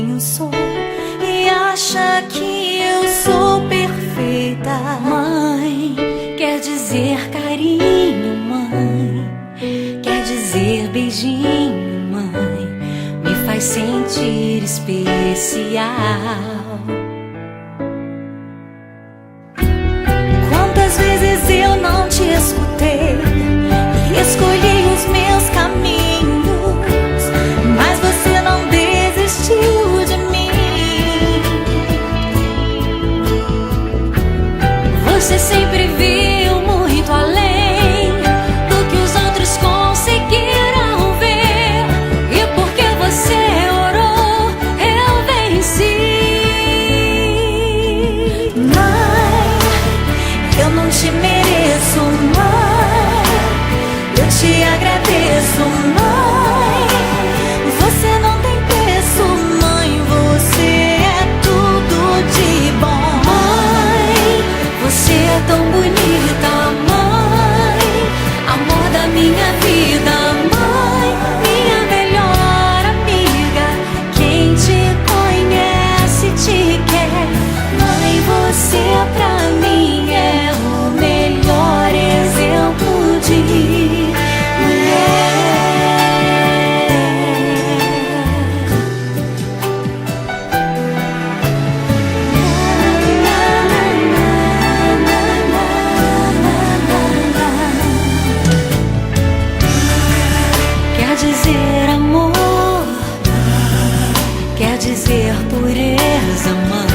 quem eu sou e acha que eu sou perfeita. Mãe quer dizer carinho, mãe quer dizer beijinho, mãe me faz sentir especial. Quantas vezes eu não te escutei e escolhi os meus caminhos, mas você não desistiu de mim. Você sempre viu muito além do que os outros conseguiram ver, e porque você orou, eu venci. Mãe, eu não te mereço, mãe, eu te agradeço, mãe. Você não tem preço, mãe, você é tudo de bom. Mãe, você é tão bonita, mãe, amor da minha vida, mãe, minha melhor amiga. Quem te conhece te quer, mãe, você pra mim é o melhor exemplo de mulher. Quer dizer amor, quer dizer pureza, mãe.